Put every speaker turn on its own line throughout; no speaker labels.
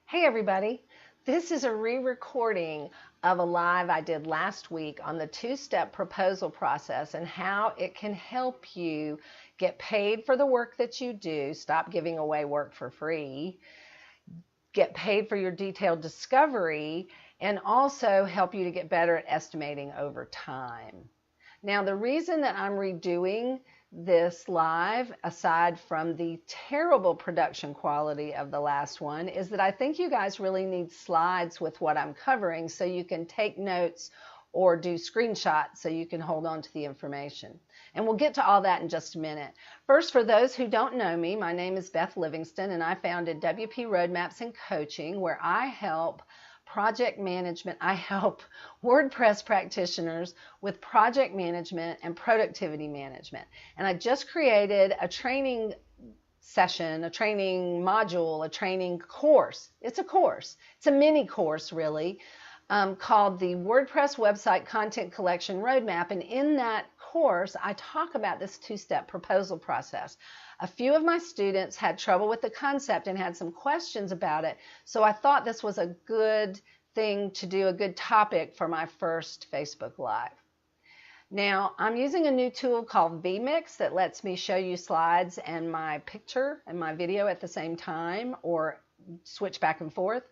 Hey everybody, this is a re-recording of a live I did last week on the two-step proposal process and how it can help you get paid for the work that you do, stop giving away work for free, get paid for your detailed discovery, and also help you to get better at estimating over time. Now, the reason that I'm redoing this live, aside from the terrible production quality of the last one, is that I think you guys really need slides with what I'm covering so you can take notes or do screenshots so you can hold on to the information. And we'll get to all that in just a minute. First, for those who don't know me, my name is Beth Livingston, and I founded WP Roadmaps and Coaching, where I help project management. I help WordPress practitioners with project management and productivity management. And I just created a training session, a training module, a training course. It's a course. It's a mini course, really, called the WordPress Website Content Collection Roadmap. And in that course, I talk about this two-step proposal process. A few of my students had trouble with the concept and had some questions about it, so I thought this was a good thing to do, a good topic for my first Facebook Live. Now, I'm using a new tool called vMix that lets me show you slides and my picture and my video at the same time, or switch back and forth.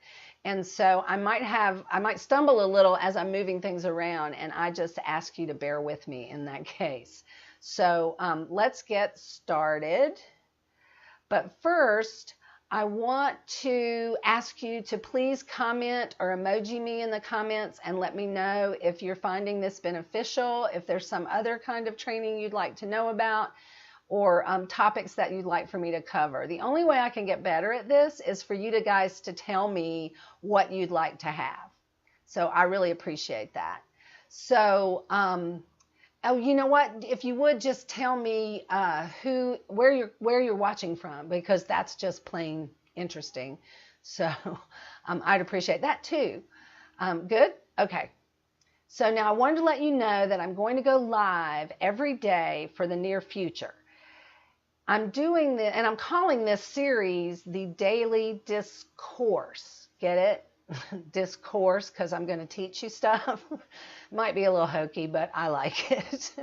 And so I might stumble a little as I'm moving things around, and I just ask you to bear with me in that case. So let's get started. But first, I want to ask you to please comment or emoji me in the comments and let me know if you're finding this beneficial, if there's some other kind of training you'd like to know about, or topics that you'd like for me to cover. The only way I can get better at this is for you guys to tell me what you'd like to have. So I really appreciate that. So, oh, you know what? If you would just tell me where you're watching from, because that's just plain interesting. So I'd appreciate that too. Good? Okay. So now I wanted to let you know that I'm going to go live every day for the near future. I'm doing this, and I'm calling this series the Daily Discourse. Get it? Discourse, because I'm going to teach you stuff. Might be a little hokey, but I like it.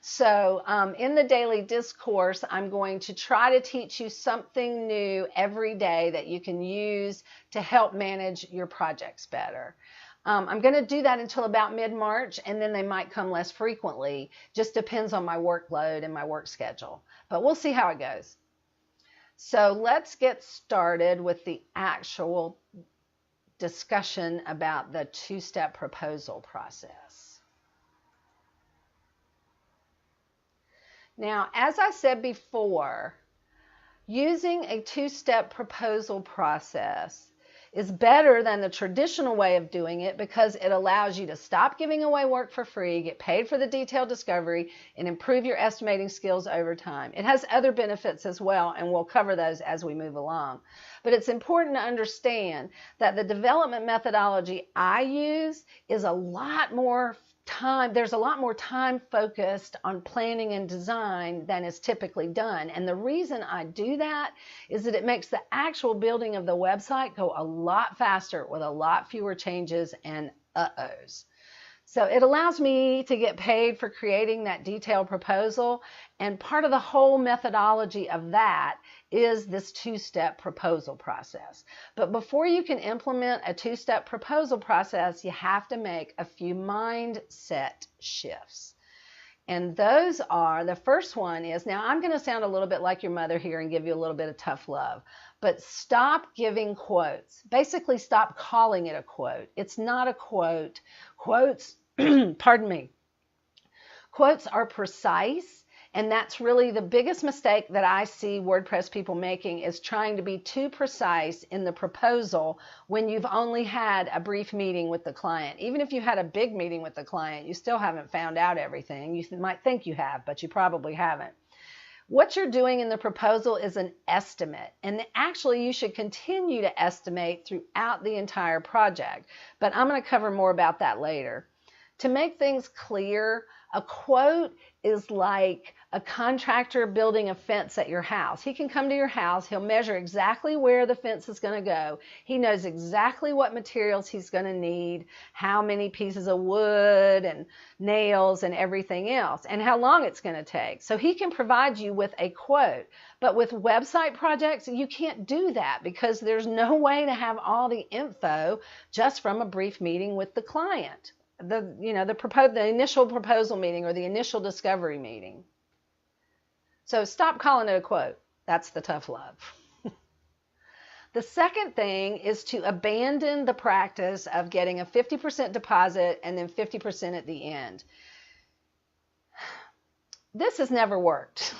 So in the Daily Discourse, I'm going to try to teach you something new every day that you can use to help manage your projects better. I'm going to do that until about mid-March, and then they might come less frequently. Just depends on my workload and my work schedule. But we'll see how it goes. So let's get started with the actual discussion about the two-step proposal process. Now, as I said before, using a two-step proposal process is better than the traditional way of doing it because it allows you to stop giving away work for free, get paid for the detailed discovery, and improve your estimating skills over time. It has other benefits as well, and we'll cover those as we move along. But it's important to understand that the development methodology I use is a lot more time. There's a lot more time focused on planning and design than is typically done. And the reason I do that is that it makes the actual building of the website go a lot faster with a lot fewer changes and uh-ohs. So it allows me to get paid for creating that detailed proposal, and part of the whole methodology of that is this two-step proposal process. But before you can implement a two-step proposal process, you have to make a few mindset shifts. And those are, the first one is, now I'm going to sound a little bit like your mother here and give you a little bit of tough love, but stop giving quotes. Basically, stop calling it a quote. It's not a quote. Quotes, pardon me, quotes are precise, and that's really the biggest mistake that I see WordPress people making, is trying to be too precise in the proposal when you've only had a brief meeting with the client. Even if you had a big meeting with the client, you still haven't found out everything. You might think you have, but you probably haven't. What you're doing in the proposal is an estimate, and actually you should continue to estimate throughout the entire project, but I'm going to cover more about that later. To make things clear, a quote is like a contractor building a fence at your house. He can come to your house, he'll measure exactly where the fence is going to go. He knows exactly what materials he's going to need, how many pieces of wood and nails and everything else, and how long it's going to take. So he can provide you with a quote. But with website projects, you can't do that because there's no way to have all the info just from a brief meeting with the client. The initial proposal meeting or the initial discovery meeting. So stop calling it a quote. That's the tough love. The second thing is to abandon the practice of getting a 50% deposit and then 50% at the end. This has never worked.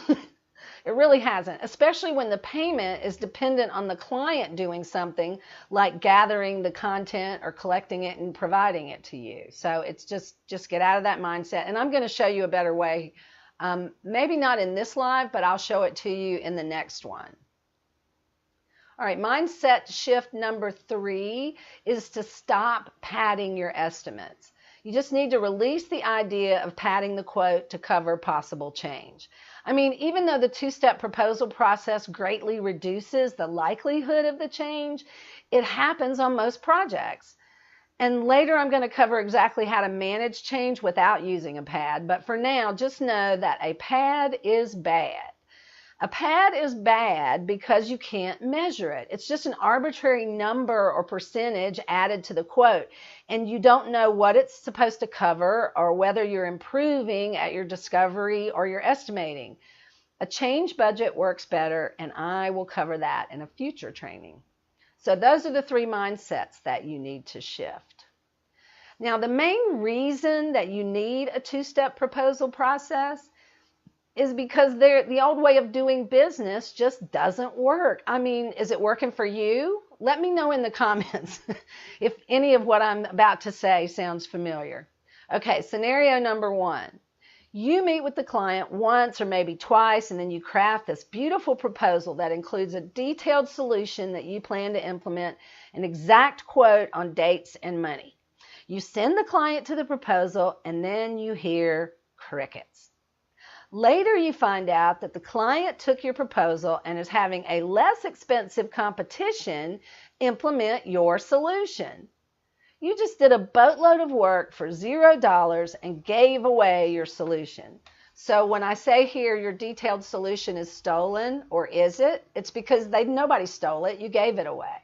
It really hasn't, especially when the payment is dependent on the client doing something like gathering the content or collecting it and providing it to you. So it's just get out of that mindset. And I'm going to show you a better way. Maybe not in this live, but I'll show it to you in the next one. All right, mindset shift number 3 is to stop padding your estimates. You just need to release the idea of padding the quote to cover possible change. I mean, even though the 2-step proposal process greatly reduces the likelihood of the change, it happens on most projects. And later I'm going to cover exactly how to manage change without using a pad. But for now, just know that a pad is bad. A pad is bad because you can't measure it. It's just an arbitrary number or percentage added to the quote, and you don't know what it's supposed to cover or whether you're improving at your discovery or your estimating. A change budget works better, and I will cover that in a future training. So those are the 3 mindsets that you need to shift. Now, the main reason that you need a 2-step proposal process is because the old way of doing business just doesn't work. I mean, is it working for you? Let me know in the comments if any of what I'm about to say sounds familiar. Okay, scenario number 1. You meet with the client once or maybe twice, and then you craft this beautiful proposal that includes a detailed solution that you plan to implement, an exact quote on dates and money. You send the client to the proposal, and then you hear crickets. Later, you find out that the client took your proposal and is having a less expensive competition implement your solution. You just did a boatload of work for $0 and gave away your solution. So when I say here your detailed solution is stolen, or is it? It's because nobody stole it. You gave it away.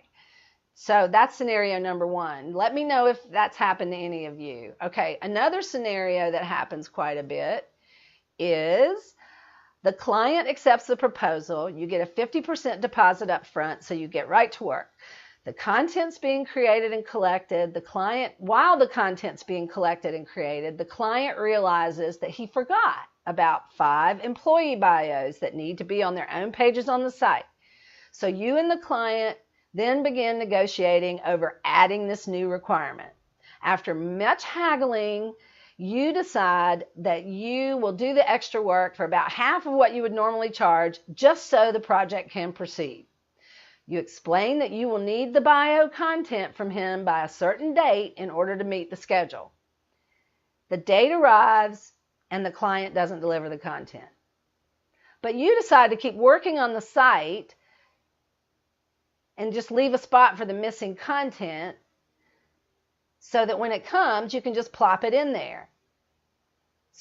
So that's scenario number 1. Let me know if that's happened to any of you. Okay, another scenario that happens quite a bit is the client accepts the proposal. You get a 50% deposit up front, so you get right to work. The content's being created and collected. While the content's being collected and created, the client realizes that he forgot about 5 employee bios that need to be on their own pages on the site. So you and the client then begin negotiating over adding this new requirement. After much haggling, you decide that you will do the extra work for about half of what you would normally charge just so the project can proceed. You explain that you will need the bio content from him by a certain date in order to meet the schedule. The date arrives and the client doesn't deliver the content. But you decide to keep working on the site and just leave a spot for the missing content so that when it comes, you can just plop it in there.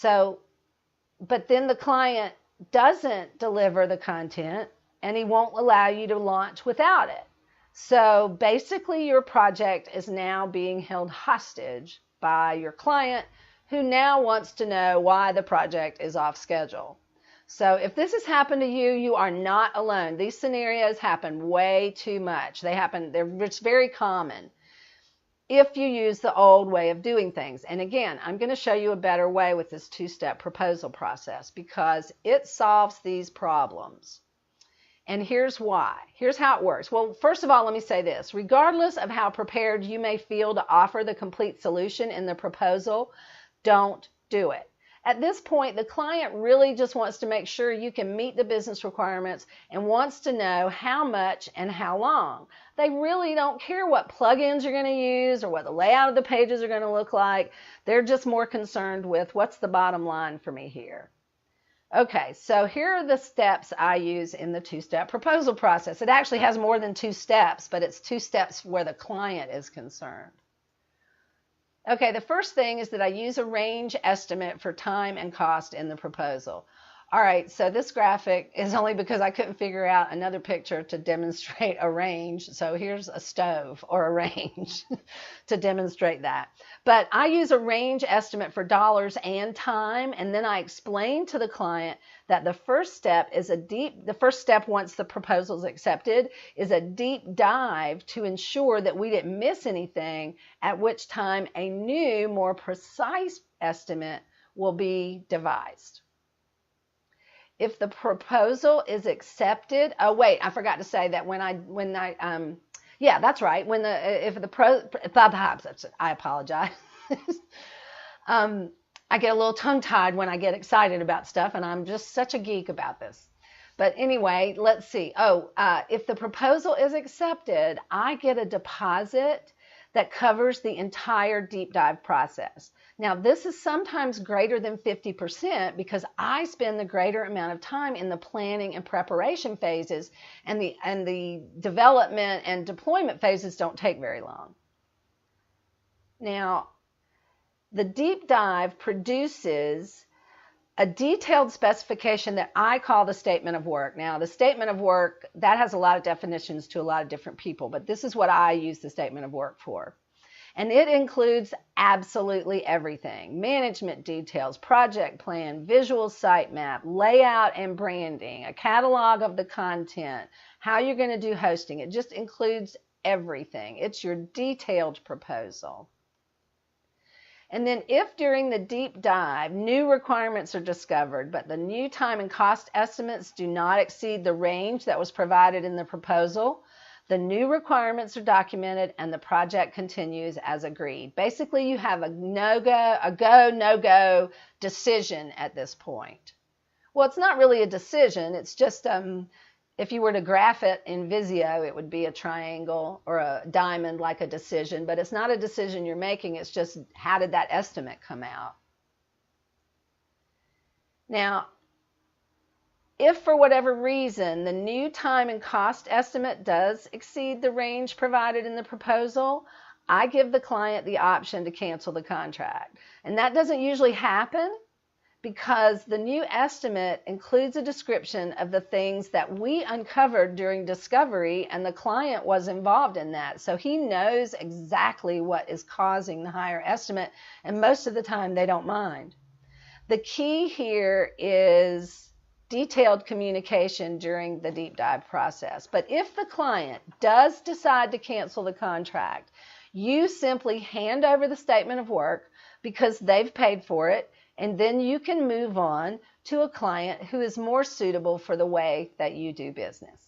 But then the client doesn't deliver the content and he won't allow you to launch without it. So basically your project is now being held hostage by your client, who now wants to know why the project is off schedule. So if this has happened to you, you are not alone. These scenarios happen way too much. It's very common if you use the old way of doing things. And again, I'm going to show you a better way with this 2-step proposal process because it solves these problems. And here's why. Here's how it works. Well, first of all, let me say this. Regardless of how prepared you may feel to offer the complete solution in the proposal, don't do it. At this point, the client really just wants to make sure you can meet the business requirements and wants to know how much and how long. They really don't care what plugins you're going to use or what the layout of the pages are going to look like. They're just more concerned with what's the bottom line for me here. Okay, so here are the steps I use in the two-step proposal process. It actually has more than 2 steps, but it's 2 steps where the client is concerned. Okay, the first thing is that I use a range estimate for time and cost in the proposal. All right, so this graphic is only because I couldn't figure out another picture to demonstrate a range. So here's a stove or a range to demonstrate that. But I use a range estimate for dollars and time, and then I explain to the client that the first step once the proposal is accepted is a deep dive to ensure that we didn't miss anything, at which time a new, more precise estimate will be devised. If the proposal is accepted, oh wait, I forgot to say that yeah, that's right. I apologize. I get a little tongue-tied when I get excited about stuff, and I'm just such a geek about this. But anyway, let's see. If the proposal is accepted, I get a deposit that covers the entire deep dive process. Now, this is sometimes greater than 50% because I spend the greater amount of time in the planning and preparation phases, and the development and deployment phases don't take very long. Now, the deep dive produces a detailed specification that I call the statement of work. Now, the statement of work, that has a lot of definitions to a lot of different people, but this is what I use the statement of work for. And it includes absolutely everything: management details, project plan, visual sitemap, layout and branding, a catalog of the content, how you're going to do hosting. It just includes everything. It's your detailed proposal. And then if during the deep dive new requirements are discovered, but the new time and cost estimates do not exceed the range that was provided in the proposal, the new requirements are documented and the project continues as agreed. Basically, you have a go, no-go decision at this point. Well, it's not really a decision. It's just, if you were to graph it in Visio, it would be a triangle or a diamond like a decision, but it's not a decision you're making. It's just, how did that estimate come out? Now, if for whatever reason the new time and cost estimate does exceed the range provided in the proposal, I give the client the option to cancel the contract. And that doesn't usually happen because the new estimate includes a description of the things that we uncovered during discovery, and the client was involved in that. So he knows exactly what is causing the higher estimate, and most of the time they don't mind. The key here is detailed communication during the deep dive process. But if the client does decide to cancel the contract, you simply hand over the statement of work because they've paid for it, and then you can move on to a client who is more suitable for the way that you do business.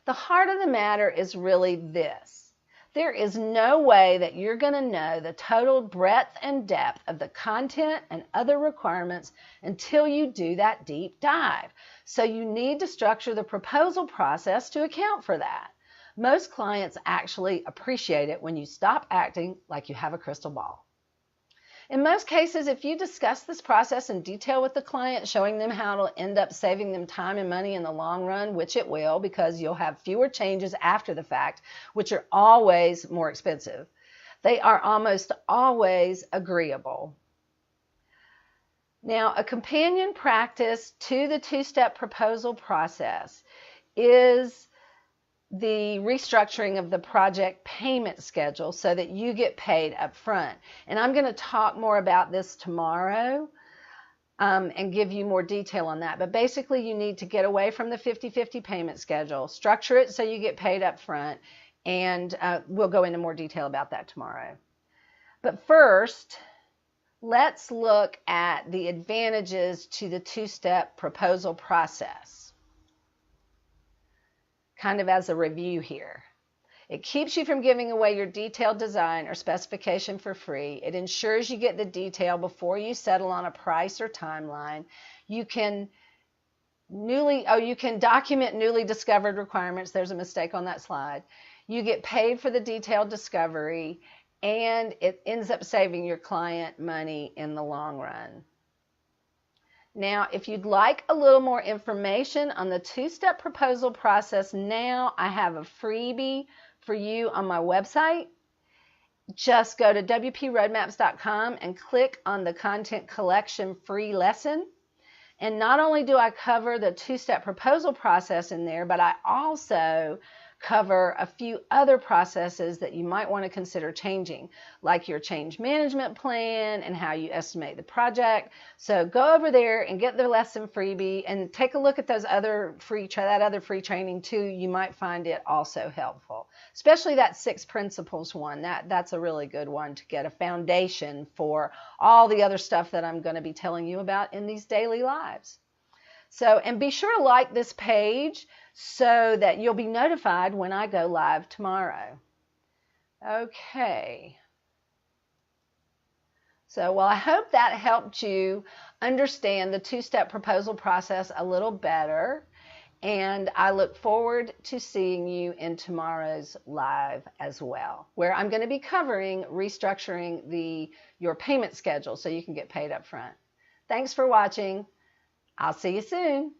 The heart of the matter is really this: there is no way that you're going to know the total breadth and depth of the content and other requirements until you do that deep dive. So you need to structure the proposal process to account for that. Most clients actually appreciate it when you stop acting like you have a crystal ball. In most cases, if you discuss this process in detail with the client, showing them how it'll end up saving them time and money in the long run, which it will, because you'll have fewer changes after the fact, which are always more expensive, they are almost always agreeable. Now, a companion practice to the two-step proposal process is the restructuring of the project payment schedule so that you get paid up front. And I'm going to talk more about this tomorrow and give you more detail on that. But basically, you need to get away from the 50-50 payment schedule, structure it so you get paid up front, and we'll go into more detail about that tomorrow. But first, let's look at the advantages to the two-step proposal process, kind of as a review here. It keeps you from giving away your detailed design or specification for free. It ensures you get the detail before you settle on a price or timeline. You can document newly discovered requirements. There's a mistake on that slide. You get paid for the detailed discovery, and it ends up saving your client money in the long run. Now, if you'd like a little more information on the two-step proposal process, now I have a freebie for you on my website. Just go to wproadmaps.com and click on the content collection free lesson. And not only do I cover the two-step proposal process in there, but I also cover a few other processes that you might want to consider changing, like your change management plan and how you estimate the project. So go over there and get the lesson freebie and take a look at that other free training too. You might find it also helpful, especially that 6 principles one. That's a really good one to get a foundation for all the other stuff that I'm going to be telling you about in these daily lives. So, and be sure to like this page so that you'll be notified when I go live tomorrow. Okay. So, well, I hope that helped you understand the two-step proposal process a little better. And I look forward to seeing you in tomorrow's live as well, where I'm going to be covering restructuring your payment schedule so you can get paid up front. Thanks for watching. I'll see you soon.